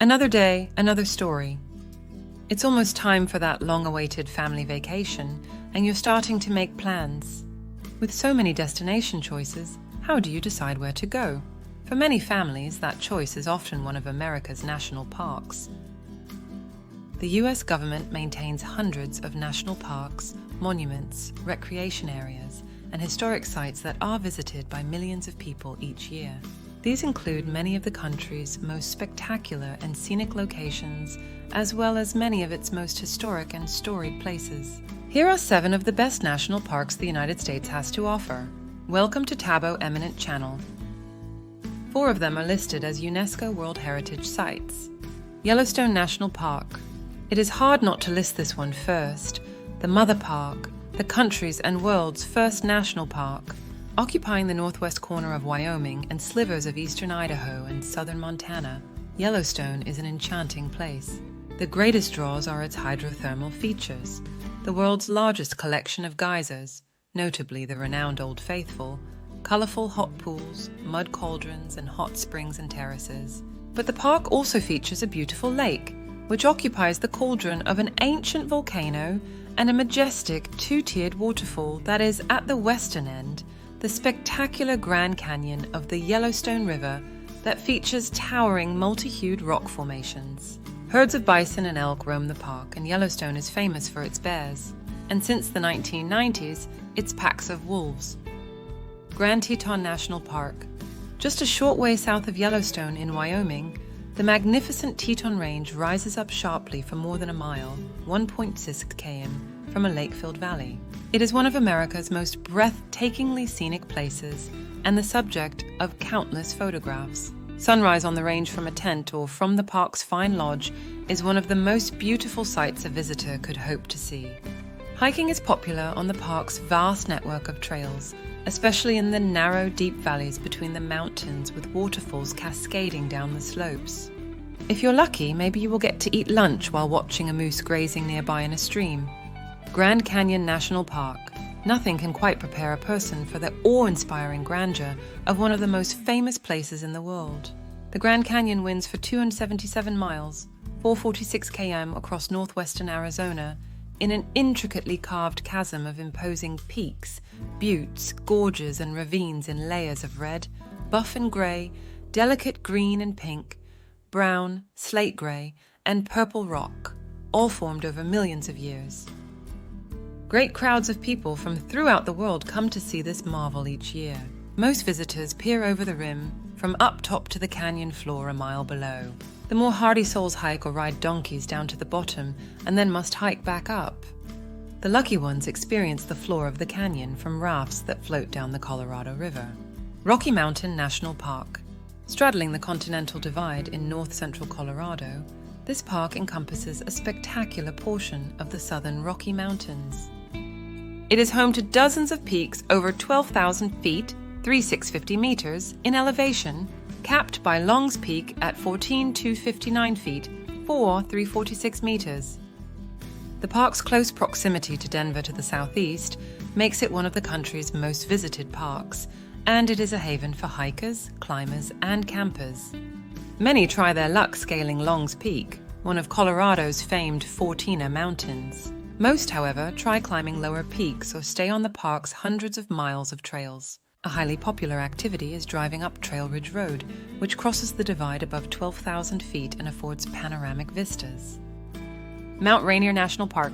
Another day, another story. It's almost time for that long-awaited family vacation, and you're starting to make plans. With so many destination choices, how do you decide where to go? For many families, that choice is often one of America's national parks. The US government maintains hundreds of national parks, monuments, recreation areas, and historic sites that are visited by millions of people each year. These include many of the country's most spectacular and scenic locations, as well as many of its most historic and storied places. Here are 7 of the best national parks the United States has to offer. Welcome to Tabo Eminent Channel. 4 of them are listed as UNESCO World Heritage sites. Yellowstone National Park. It is hard not to list this one first. The Mother Park, the country's and world's first national park. Occupying the northwest corner of Wyoming and slivers of eastern Idaho and southern Montana, Yellowstone is an enchanting place. The greatest draws are its hydrothermal features, the world's largest collection of geysers, notably the renowned Old Faithful, colorful hot pools, mud cauldrons, and hot springs and terraces. But the park also features a beautiful lake, which occupies the cauldron of an ancient volcano and a majestic 2-tiered waterfall that is, at the western end, the spectacular Grand Canyon of the Yellowstone River that features towering multi-hued rock formations. Herds of bison and elk roam the park, and Yellowstone is famous for its bears, and since the 1990s, its packs of wolves. Grand Teton National Park. Just a short way south of Yellowstone in Wyoming, the magnificent Teton Range rises up sharply for more than a mile, 1.6 km, from a lake-filled valley. It is one of America's most breathtakingly scenic places and the subject of countless photographs. Sunrise on the range from a tent or from the park's fine lodge is one of the most beautiful sights a visitor could hope to see. Hiking is popular on the park's vast network of trails, especially in the narrow, deep valleys between the mountains with waterfalls cascading down the slopes. If you're lucky, maybe you will get to eat lunch while watching a moose grazing nearby in a stream. Grand Canyon National Park. Nothing can quite prepare a person for the awe-inspiring grandeur of one of the most famous places in the world. The Grand Canyon winds for 277 miles, 446 km across northwestern Arizona, in an intricately carved chasm of imposing peaks, buttes, gorges, and ravines in layers of red, buff and gray, delicate green and pink, brown, slate gray, and purple rock, all formed over millions of years. Great crowds of people from throughout the world come to see this marvel each year. Most visitors peer over the rim, from up top to the canyon floor a mile below. The more hardy souls hike or ride donkeys down to the bottom and then must hike back up. The lucky ones experience the floor of the canyon from rafts that float down the Colorado River. Rocky Mountain National Park. Straddling the Continental Divide in north-central Colorado, this park encompasses a spectacular portion of the southern Rocky Mountains. It is home to dozens of peaks over 12,000 feet, 3,650 meters, in elevation, capped by Long's Peak at 14,259 feet, 4,346 meters. The park's close proximity to Denver to the southeast makes it one of the country's most visited parks, and it is a haven for hikers, climbers, and campers. Many try their luck scaling Long's Peak, one of Colorado's famed 14er mountains. Most, however, try climbing lower peaks or stay on the park's hundreds of miles of trails. A highly popular activity is driving up Trail Ridge Road, which crosses the divide above 12,000 feet and affords panoramic vistas. Mount Rainier National Park.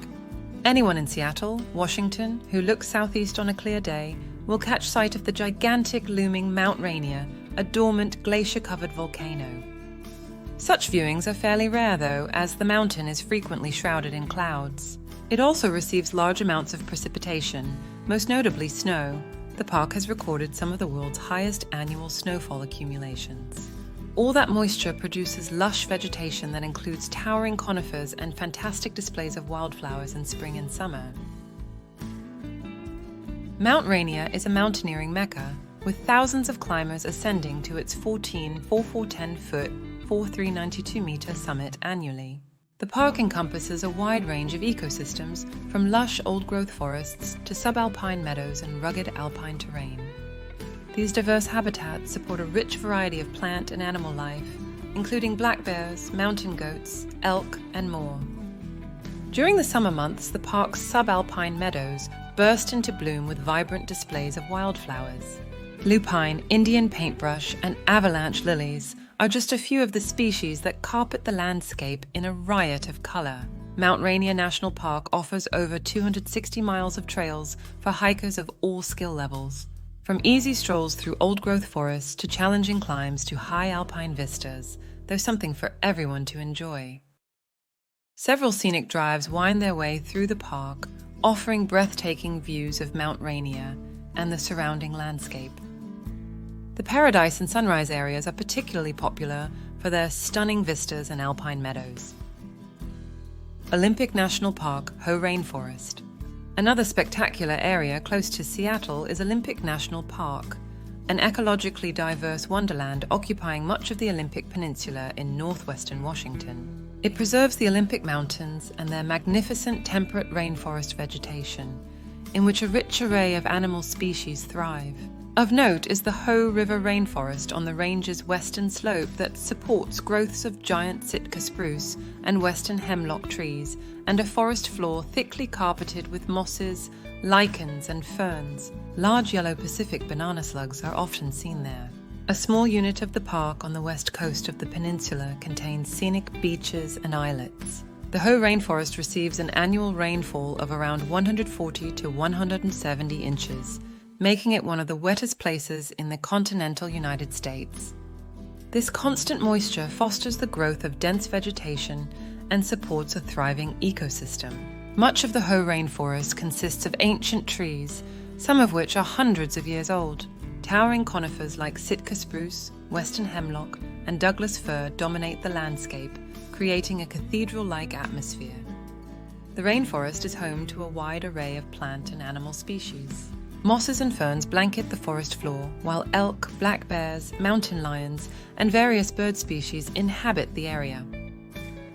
Anyone in Seattle, Washington, who looks southeast on a clear day will catch sight of the gigantic looming Mount Rainier, a dormant glacier-covered volcano. Such viewings are fairly rare, though, as the mountain is frequently shrouded in clouds. It also receives large amounts of precipitation, most notably snow. The park has recorded some of the world's highest annual snowfall accumulations. All that moisture produces lush vegetation that includes towering conifers and fantastic displays of wildflowers in spring and summer. Mount Rainier is a mountaineering mecca, with thousands of climbers ascending to its 4,410-foot, 4,392-meter summit annually. The park encompasses a wide range of ecosystems, from lush old-growth forests to subalpine meadows and rugged alpine terrain. These diverse habitats support a rich variety of plant and animal life, including black bears, mountain goats, elk, and more. During the summer months, the park's subalpine meadows burst into bloom with vibrant displays of wildflowers. Lupine, Indian paintbrush, and avalanche lilies are just a few of the species that carpet the landscape in a riot of color. Mount Rainier National Park offers over 260 miles of trails for hikers of all skill levels, from easy strolls through old-growth forests to challenging climbs to high alpine vistas. There's something for everyone to enjoy. Several scenic drives wind their way through the park, offering breathtaking views of Mount Rainier and the surrounding landscape. The Paradise and Sunrise areas are particularly popular for their stunning vistas and alpine meadows. Olympic National Park, Hoh Rainforest. Another spectacular area close to Seattle is Olympic National Park, an ecologically diverse wonderland occupying much of the Olympic Peninsula in northwestern Washington. It preserves the Olympic Mountains and their magnificent temperate rainforest vegetation, in which a rich array of animal species thrive. Of note is the Hoh River rainforest on the range's western slope that supports growths of giant Sitka spruce and western hemlock trees, and a forest floor thickly carpeted with mosses, lichens, and ferns. Large yellow Pacific banana slugs are often seen there. A small unit of the park on the west coast of the peninsula contains scenic beaches and islets. The Hoh Rainforest receives an annual rainfall of around 140 to 170 inches, making it one of the wettest places in the continental United States. This constant moisture fosters the growth of dense vegetation and supports a thriving ecosystem. Much of the Hoh Rainforest consists of ancient trees, some of which are hundreds of years old. Towering conifers like Sitka spruce, western hemlock, and Douglas fir dominate the landscape, creating a cathedral-like atmosphere. The rainforest is home to a wide array of plant and animal species. Mosses and ferns blanket the forest floor, while elk, black bears, mountain lions, and various bird species inhabit the area.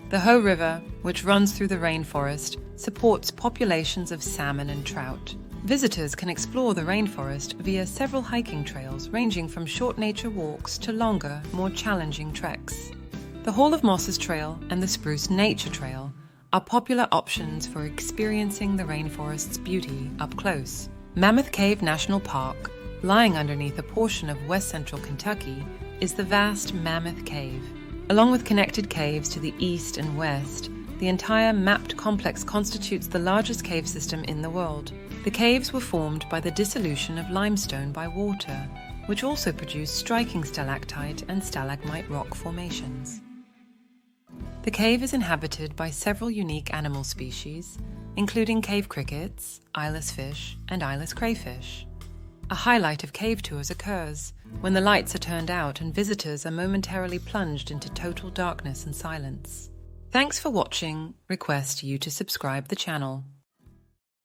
The Hoh River, which runs through the rainforest, supports populations of salmon and trout. Visitors can explore the rainforest via several hiking trails ranging from short nature walks to longer, more challenging treks. The Hall of Mosses Trail and the Spruce Nature Trail are popular options for experiencing the rainforest's beauty up close. Mammoth Cave National Park, lying underneath a portion of west central Kentucky, is the vast Mammoth Cave. Along with connected caves to the east and west, the entire mapped complex constitutes the largest cave system in the world. The caves were formed by the dissolution of limestone by water, which also produced striking stalactite and stalagmite rock formations. The cave is inhabited by several unique animal species, including cave crickets, eyeless fish, and eyeless crayfish. A highlight of cave tours occurs when the lights are turned out and visitors are momentarily plunged into total darkness and silence. Thanks for watching. Request you to subscribe the channel.